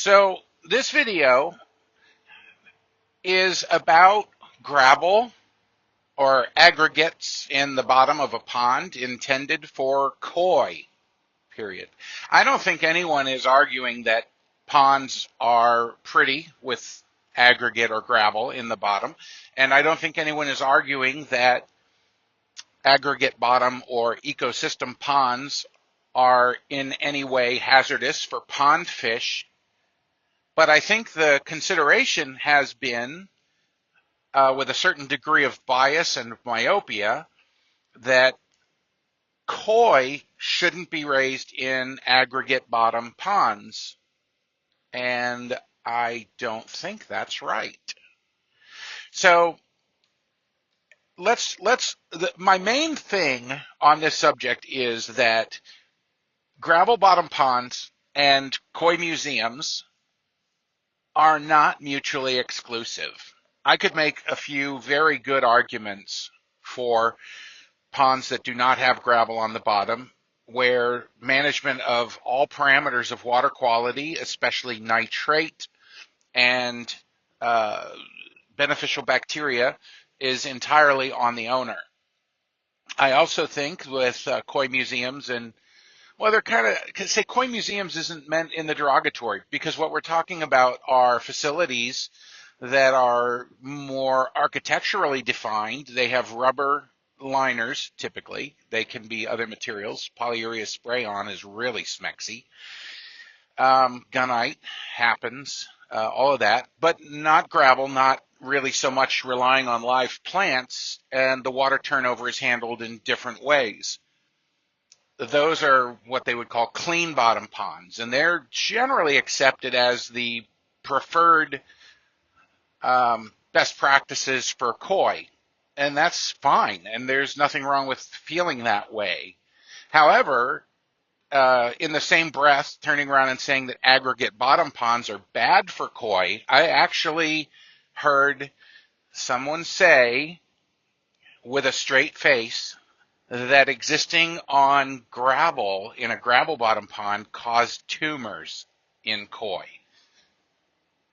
So this video is about gravel or aggregates in the bottom of a pond intended for koi, period. I don't think anyone is arguing that ponds are pretty with aggregate or gravel in the bottom, and I don't think anyone is arguing that aggregate bottom or ecosystem ponds are in any way hazardous for pond fish. But I think the consideration has been, with a certain degree of bias and myopia, that koi shouldn't be raised in aggregate bottom ponds. And I don't think that's right. So my main thing on this subject is that gravel bottom ponds and koi museums are not mutually exclusive. I could make a few very good arguments for ponds that do not have gravel on the bottom, where management of all parameters of water quality, especially nitrate and beneficial bacteria, is entirely on the owner. I also think with koi museums and they're kind of, say koi museums isn't meant in the derogatory, because what we're talking about are facilities that are more architecturally defined. They have rubber liners, typically. They can be other materials. Polyurea spray-on is really smexy. Gunite happens, all of that, but not gravel, not really so much relying on live plants, and the water turnover is handled in different ways. Those are what they would call clean bottom ponds, and they're generally accepted as the preferred best practices for koi, and that's fine, and there's nothing wrong with feeling that way. However, in the same breath, turning around and saying that aggregate bottom ponds are bad for koi, I actually heard someone say with a straight face that existing on gravel in a gravel bottom pond caused tumors in koi.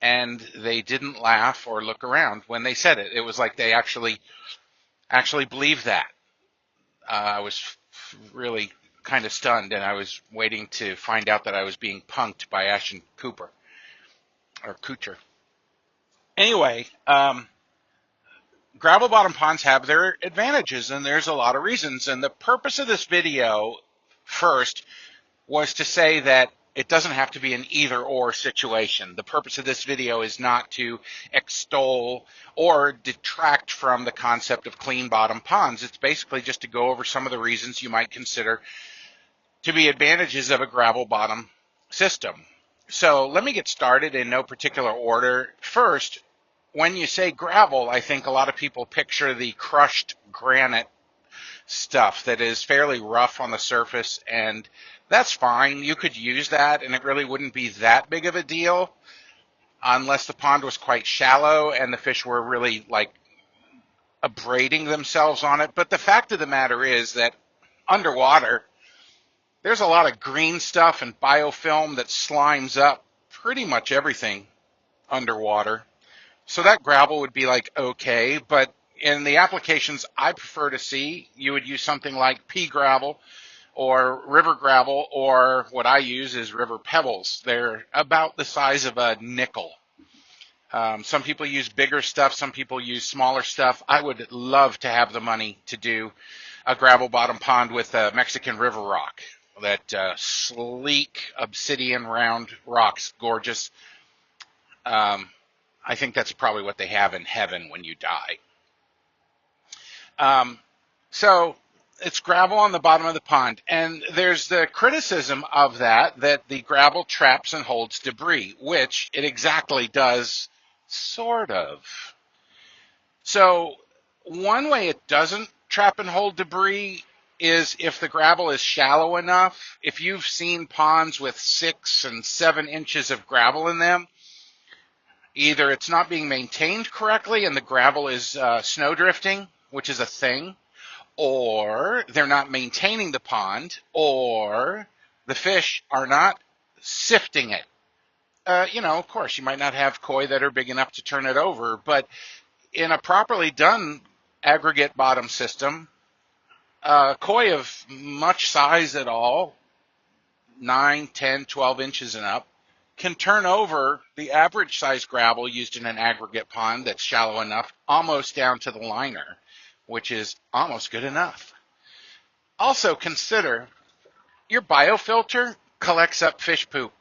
And they didn't laugh or look around when they said it. It was like they actually believed that. I was really kind of stunned, and I was waiting to find out that I was being punked by Ashton Kutcher. Anyway, gravel bottom ponds have their advantages, and there's a lot of reasons. And the purpose of this video, first, was to say that it doesn't have to be an either-or situation. The purpose of this video is not to extol or detract from the concept of clean bottom ponds. It's basically just to go over some of the reasons you might consider to be advantages of a gravel bottom system. So let me get started in no particular order. First, when you say gravel, I think a lot of people picture the crushed granite stuff that is fairly rough on the surface, and that's fine. You could use that, and it really wouldn't be that big of a deal unless the pond was quite shallow and the fish were really like abrading themselves on it. But the fact of the matter is that underwater, there's a lot of green stuff and biofilm that slimes up pretty much everything underwater. So that gravel would be like okay, but in the applications I prefer to see, you would use something like pea gravel or river gravel, or what I use is river pebbles. They're about the size of a nickel. Some people use bigger stuff, some people use smaller stuff. I would love to have the money to do a gravel bottom pond with a Mexican river rock. That sleek obsidian round rock's gorgeous. I think that's probably what they have in heaven when you die. So it's gravel on the bottom of the pond, and there's the criticism of that the gravel traps and holds debris, which it exactly does, sort of. So one way it doesn't trap and hold debris is if the gravel is shallow enough. If you've seen ponds with 6 and 7 inches of gravel in them, either it's not being maintained correctly and the gravel is snow drifting, which is a thing, or they're not maintaining the pond, or the fish are not sifting it of course, you might not have koi that are big enough to turn it over, but in a properly done aggregate bottom system, koi of much size at all, 9, 10, 12 inches and up, can turn over the average size gravel used in an aggregate pond that's shallow enough almost down to the liner, which is almost good enough. Also consider your biofilter collects up fish poop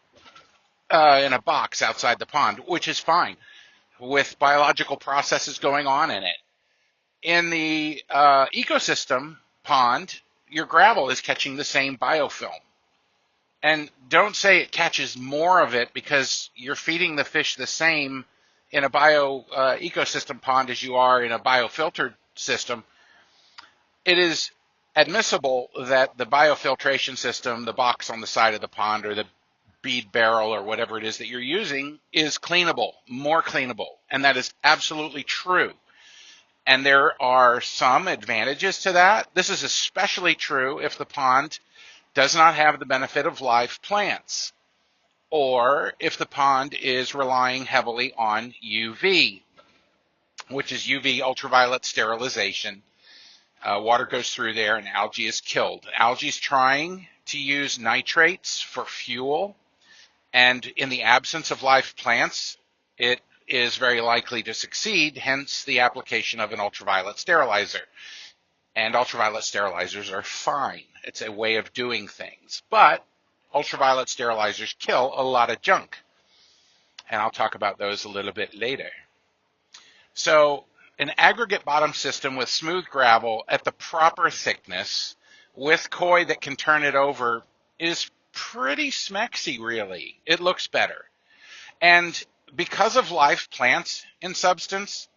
in a box outside the pond, which is fine with biological processes going on in it. In the ecosystem pond, your gravel is catching the same biofilm. And don't say it catches more of it because you're feeding the fish the same in a ecosystem pond as you are in a biofiltered system. It is admissible that the biofiltration system, the box on the side of the pond or the bead barrel or whatever it is that you're using, is cleanable, more cleanable. And that is absolutely true. And there are some advantages to that. This is especially true if the pond does not have the benefit of live plants, or if the pond is relying heavily on UV, which is UV ultraviolet sterilization. Water goes through there and algae is killed. Algae is trying to use nitrates for fuel, and in the absence of live plants, it is very likely to succeed, hence the application of an ultraviolet sterilizer. And ultraviolet sterilizers are fine. It's a way of doing things. But ultraviolet sterilizers kill a lot of junk. And I'll talk about those a little bit later. So an aggregate bottom system with smooth gravel at the proper thickness with koi that can turn it over is pretty smexy, really. It looks better. And because of live plants in substance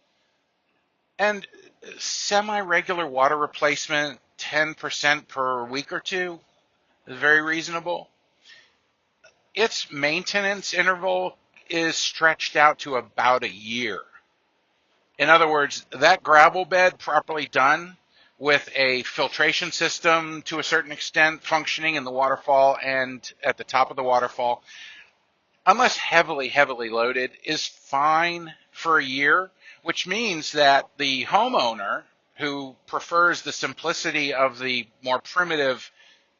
and semi-regular water replacement, 10% per week or two, is very reasonable. Its maintenance interval is stretched out to about a year. In other words, that gravel bed properly done with a filtration system to a certain extent functioning in the waterfall and at the top of the waterfall, unless heavily loaded, is fine for a year, which means that the homeowner who prefers the simplicity of the more primitive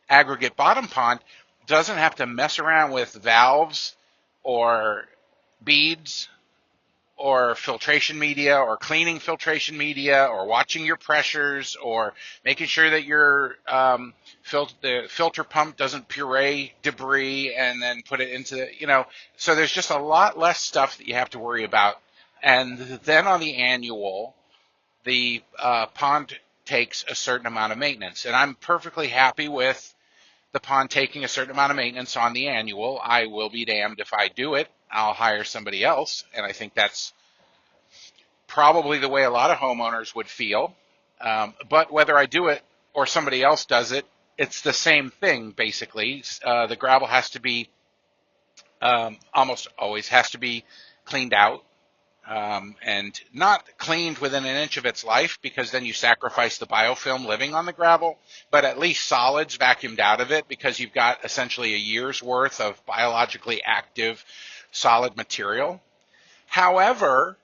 aggregate bottom pond doesn't have to mess around with valves or beads or filtration media or cleaning filtration media or watching your pressures or making sure that your the filter pump doesn't puree debris and then put it into, so there's just a lot less stuff that you have to worry about. And then on the annual, the pond takes a certain amount of maintenance. And I'm perfectly happy with the pond taking a certain amount of maintenance on the annual. I will be damned if I do it. I'll hire somebody else. And I think that's probably the way a lot of homeowners would feel. But whether I do it or somebody else does it, it's the same thing, basically. The gravel has to be, almost always has to be cleaned out. And not cleaned within an inch of its life, because then you sacrifice the biofilm living on the gravel, but at least solids vacuumed out of it, because you've got essentially a year's worth of biologically active solid material. However,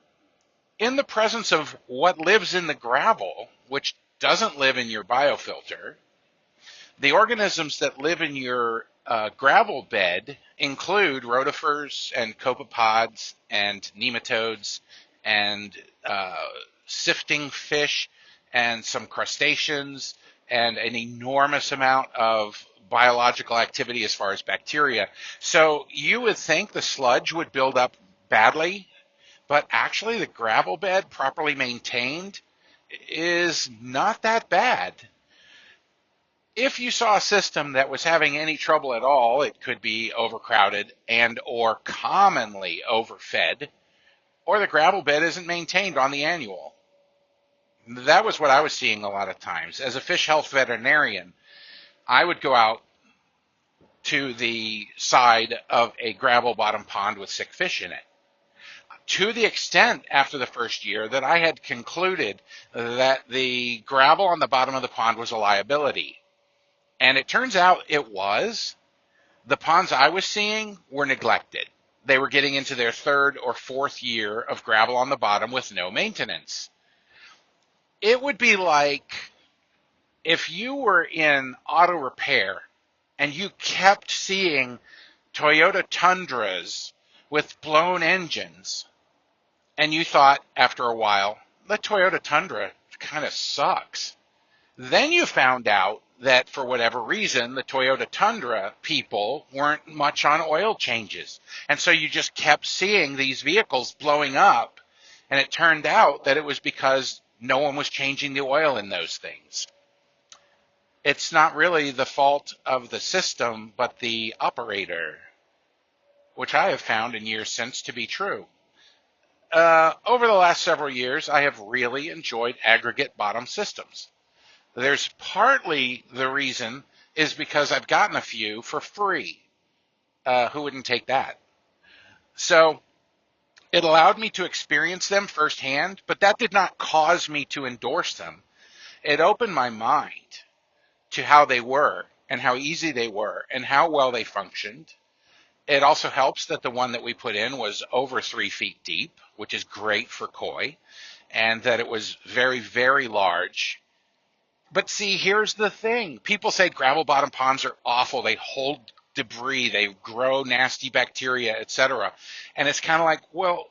in the presence of what lives in the gravel, which doesn't live in your biofilter, the organisms that live in your gravel bed include rotifers and copepods and nematodes and sifting fish and some crustaceans and an enormous amount of biological activity as far as bacteria. So you would think the sludge would build up badly, but actually the gravel bed properly maintained is not that bad. If you saw a system that was having any trouble at all, it could be overcrowded and or commonly overfed, or the gravel bed isn't maintained on the annual. That was what I was seeing a lot of times. As a fish health veterinarian, I would go out to the side of a gravel bottom pond with sick fish in it, to the extent after the first year that I had concluded that the gravel on the bottom of the pond was a liability. And it turns out it was. The ponds I was seeing were neglected. they were getting into their third or fourth year of gravel on the bottom with no maintenance. It would be like if you were in auto repair and you kept seeing Toyota Tundras with blown engines, and you thought after a while, the Toyota Tundra kind of sucks. Then you found out that for whatever reason, the Toyota Tundra people weren't much on oil changes. And so you just kept seeing these vehicles blowing up, and it turned out that it was because no one was changing the oil in those things. It's not really the fault of the system, but the operator, which I have found in years since to be true. Over the last several years, I have really enjoyed aggregate bottom systems. There's partly the reason is because I've gotten a few for free. Who wouldn't take that? So it allowed me to experience them firsthand, but that did not cause me to endorse them. It opened my mind to how they were and how easy they were and how well they functioned. It also helps that the one that we put in was over 3 feet deep, which is great for koi, and that it was very, very large. But see, here's the thing. People say gravel bottom ponds are awful. They hold debris, they grow nasty bacteria, etc. And it's kind of like, well,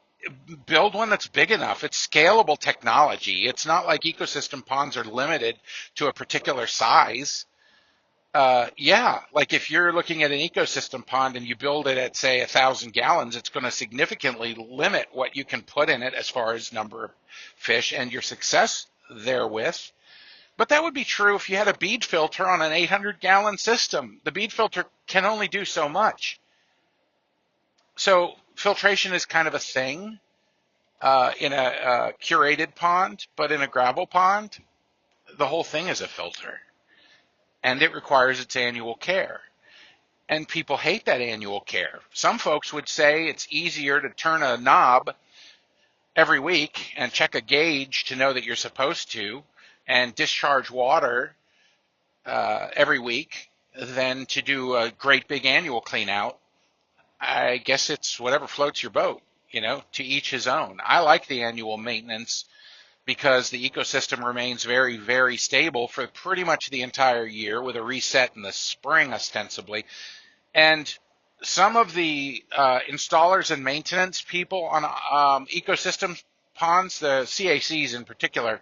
build one that's big enough. It's scalable technology. It's not like ecosystem ponds are limited to a particular size. Yeah, like if you're looking at an ecosystem pond and you build it at, say, 1,000 gallons, it's going to significantly limit what you can put in it as far as number of fish and your success therewith. But that would be true if you had a bead filter on an 800-gallon system. The bead filter can only do so much. So filtration is kind of a thing in a curated pond, but in a gravel pond, the whole thing is a filter. And it requires its annual care. And people hate that annual care. Some folks would say it's easier to turn a knob every week and check a gauge to know that you're supposed to, and discharge water every week than to do a great big annual clean out. I guess it's whatever floats your boat, to each his own. I like the annual maintenance because the ecosystem remains very, very stable for pretty much the entire year with a reset in the spring ostensibly. And some of the installers and maintenance people on ecosystem ponds, the CACs in particular,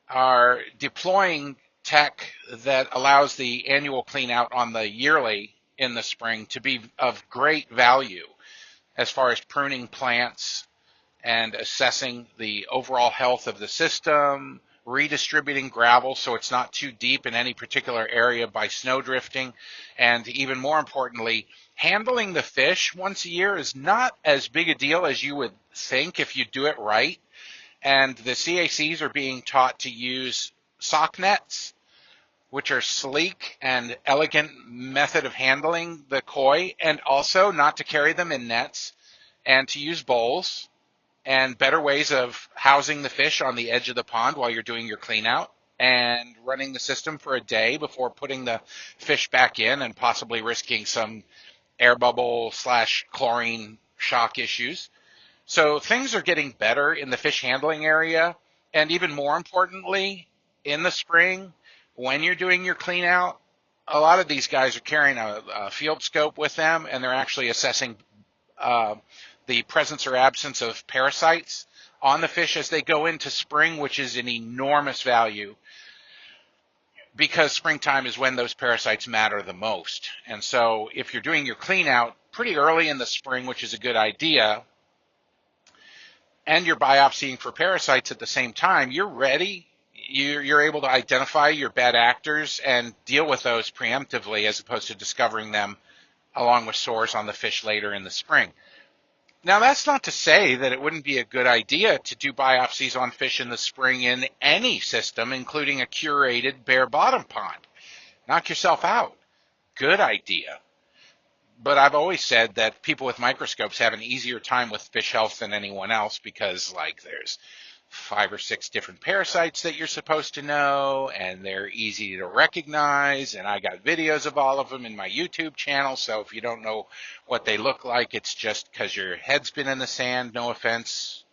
are deploying tech that allows the annual clean out on the yearly in the spring to be of great value as far as pruning plants and assessing the overall health of the system, redistributing gravel so it's not too deep in any particular area by snow drifting, and even more importantly, handling the fish once a year is not as big a deal as you would think if you do it right. And the CACs are being taught to use sock nets, which are sleek and elegant method of handling the koi, and also not to carry them in nets, and to use bowls and better ways of housing the fish on the edge of the pond while you're doing your clean out and running the system for a day before putting the fish back in and possibly risking some air bubble / chlorine shock issues. So things are getting better in the fish handling area, and even more importantly, in the spring, when you're doing your clean out, a lot of these guys are carrying a field scope with them, and they're actually assessing the presence or absence of parasites on the fish as they go into spring, which is an enormous value because springtime is when those parasites matter the most. And so if you're doing your clean out pretty early in the spring, which is a good idea, and you're biopsying for parasites at the same time, you're ready. You're able to identify your bad actors and deal with those preemptively as opposed to discovering them along with sores on the fish later in the spring. Now, that's not to say that it wouldn't be a good idea to do biopsies on fish in the spring in any system, including a curated bare bottom pond. Knock yourself out. Good idea. But I've always said that people with microscopes have an easier time with fish health than anyone else because, there's 5 or 6 different parasites that you're supposed to know, and they're easy to recognize, and I got videos of all of them in my YouTube channel, so if you don't know what they look like, it's just because your head's been in the sand. No offense.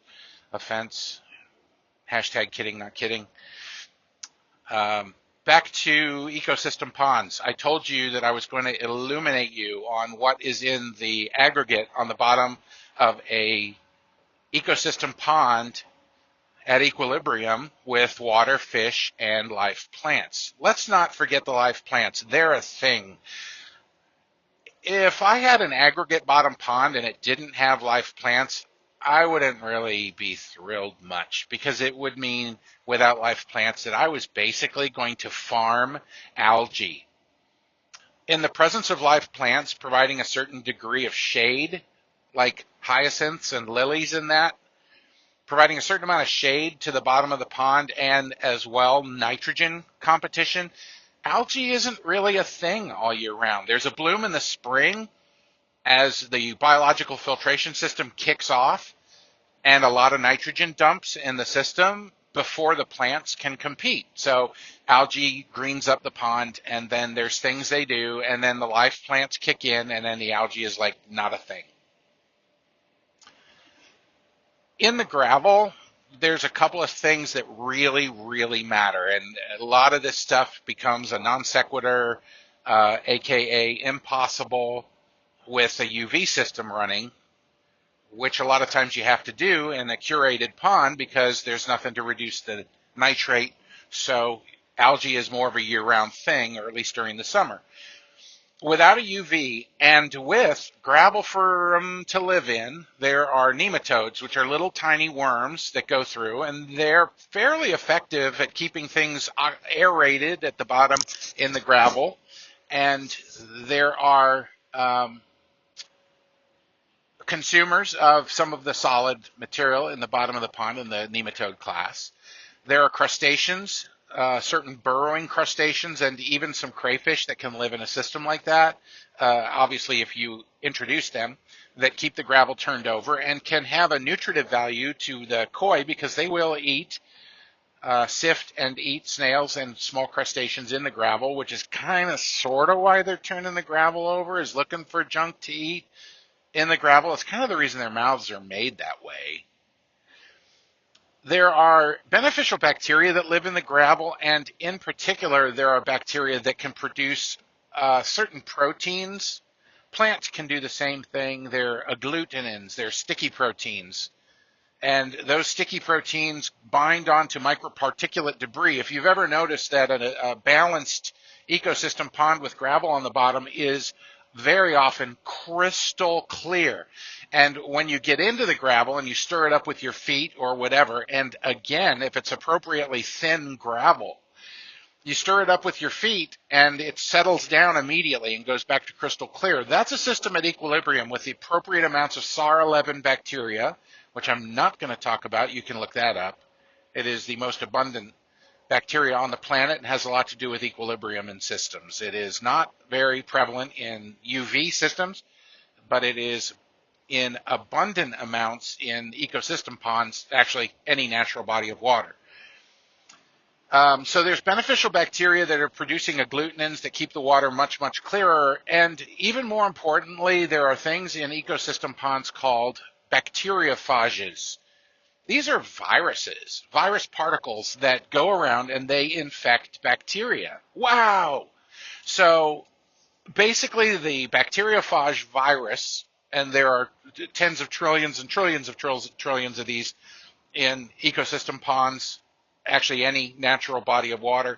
Hashtag kidding, not kidding. Back to ecosystem ponds. I told you that I was going to illuminate you on what is in the aggregate on the bottom of a ecosystem pond at equilibrium with water, fish, and live plants. Let's not forget the live plants. They're a thing. If I had an aggregate bottom pond and it didn't have live plants, I wouldn't really be thrilled much, because it would mean without live plants that I was basically going to farm algae. In the presence of live plants providing a certain degree of shade, like hyacinths and lilies in that, providing a certain amount of shade to the bottom of the pond and as well nitrogen competition, algae isn't really a thing all year round. There's a bloom in the spring as the biological filtration system kicks off and a lot of nitrogen dumps in the system before the plants can compete. So algae greens up the pond, and then there's things they do, and then the live plants kick in, and then the algae is like not a thing. In the gravel, there's a couple of things that really, really matter, and a lot of this stuff becomes a non sequitur, aka impossible, with a UV system running, which a lot of times you have to do in a curated pond because there's nothing to reduce the nitrate. So algae is more of a year-round thing, or at least during the summer. Without a UV and with gravel for them to live in, there are nematodes, which are little tiny worms that go through, and they're fairly effective at keeping things aerated at the bottom in the gravel. And there are consumers of some of the solid material in the bottom of the pond in the nematode class. There are crustaceans, certain burrowing crustaceans, and even some crayfish that can live in a system like that, obviously if you introduce them, that keep the gravel turned over and can have a nutritive value to the koi because they will eat, sift and eat snails and small crustaceans in the gravel, which is kind of sort of why they're turning the gravel over, is looking for junk to eat in the gravel. It's kind of the reason their mouths are made that way. There are beneficial bacteria that live in the gravel, and in particular, there are bacteria that can produce certain proteins. Plants can do the same thing. They're agglutinins, they're sticky proteins. And those sticky proteins bind onto microparticulate debris. If you've ever noticed that a balanced ecosystem pond with gravel on the bottom is very often crystal clear. And when you get into the gravel and you stir it up with your feet or whatever, and again, if it's appropriately thin gravel, you stir it up with your feet and it settles down immediately and goes back to crystal clear. That's a system at equilibrium with the appropriate amounts of SAR11 bacteria, which I'm not going to talk about. You can look that up. It is the most abundant bacteria on the planet and has a lot to do with equilibrium in systems. It is not very prevalent in UV systems, but it is in abundant amounts in ecosystem ponds, actually any natural body of water. So there's beneficial bacteria that are producing agglutinins that keep the water much, much clearer. And even more importantly, there are things in ecosystem ponds called bacteriophages. These are viruses, virus particles that go around and they infect bacteria. Wow! So basically the bacteriophage virus, and there are tens of trillions and trillions of these in ecosystem ponds, actually any natural body of water.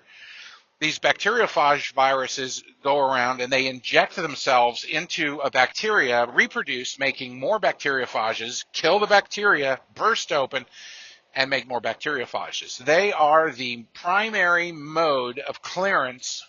These bacteriophage viruses go around and they inject themselves into a bacteria, reproduce, making more bacteriophages, kill the bacteria, burst open, and make more bacteriophages. They are the primary mode of clearance,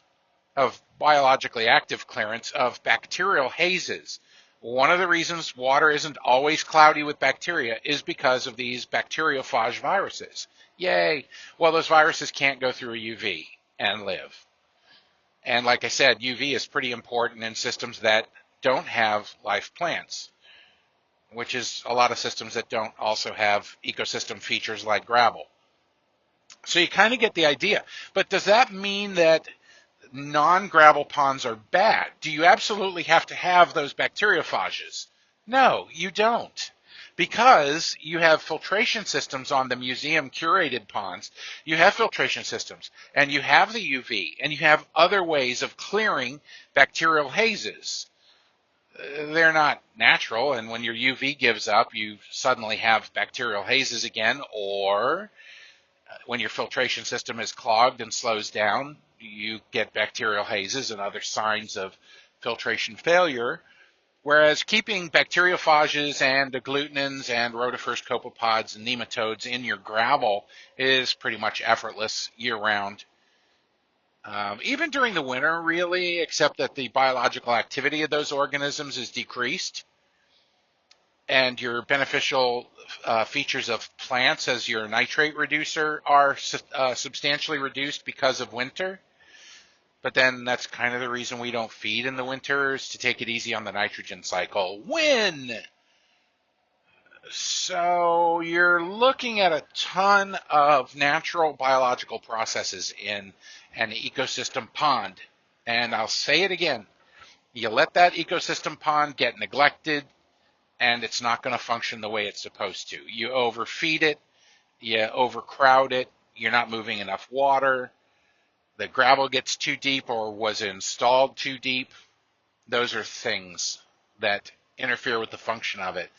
of biologically active clearance of bacterial hazes. One of the reasons water isn't always cloudy with bacteria is because of these bacteriophage viruses. Yay! Well, those viruses can't go through a UV and live. And like I said, UV is pretty important in systems that don't have live plants. which is a lot of systems that don't also have ecosystem features like gravel. So you kind of get the idea. But does that mean that non-gravel ponds are bad? Do you absolutely have to have those bacteriophages? No, you don't. Because you have filtration systems on the museum curated ponds, you have filtration systems, and you have the UV, and you have other ways of clearing bacterial hazes. They're not natural, and when your UV gives up, you suddenly have bacterial hazes again, or when your filtration system is clogged and slows down, you get bacterial hazes and other signs of filtration failure. Whereas keeping bacteriophages and agglutinins and rotifers, copepods, and nematodes in your gravel is pretty much effortless year-round. Even during the winter, really, except that the biological activity of those organisms is decreased, and your beneficial features of plants as your nitrate reducer are substantially reduced because of winter. But then that's kind of the reason we don't feed in the winter, is to take it easy on the nitrogen cycle. So you're looking at a ton of natural biological processes in an ecosystem pond. And I'll say it again, you let that ecosystem pond get neglected, and it's not going to function the way it's supposed to. You overfeed it, you overcrowd it, you're not moving enough water, the gravel gets too deep or was installed too deep. Those are things that interfere with the function of it.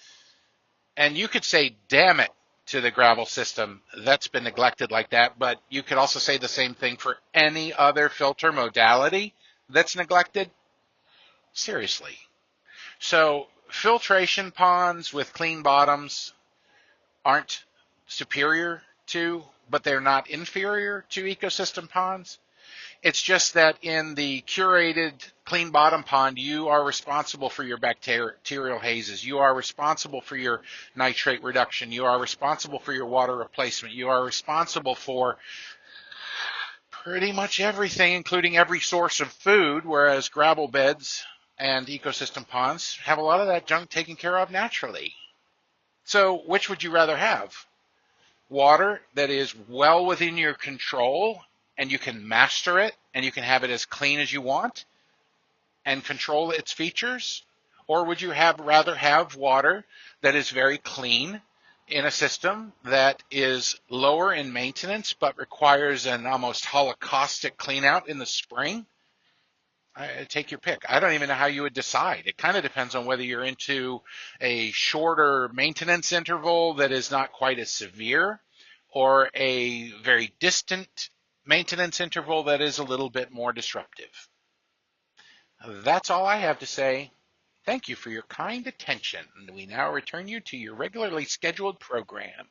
And you could say, damn it, to the gravel system that's been neglected like that, but you could also say the same thing for any other filter modality that's neglected. Seriously. So filtration ponds with clean bottoms aren't superior to, but they're not inferior to ecosystem ponds. It's just that in the curated clean bottom pond, you are responsible for your bacterial hazes. You are responsible for your nitrate reduction. You are responsible for your water replacement. You are responsible for pretty much everything, including every source of food, whereas gravel beds and ecosystem ponds have a lot of that junk taken care of naturally. So which would you rather have? Water that is well within your control and you can master it and you can have it as clean as you want and control its features? Or would you rather have water that is very clean in a system that is lower in maintenance but requires an almost holocaustic clean out in the spring? Take your pick. I don't even know how you would decide. It kind of depends on whether you're into a shorter maintenance interval that is not quite as severe, or a very distant maintenance interval that is a little bit more disruptive. That's all I have to say. Thank you for your kind attention. We now return you to your regularly scheduled program.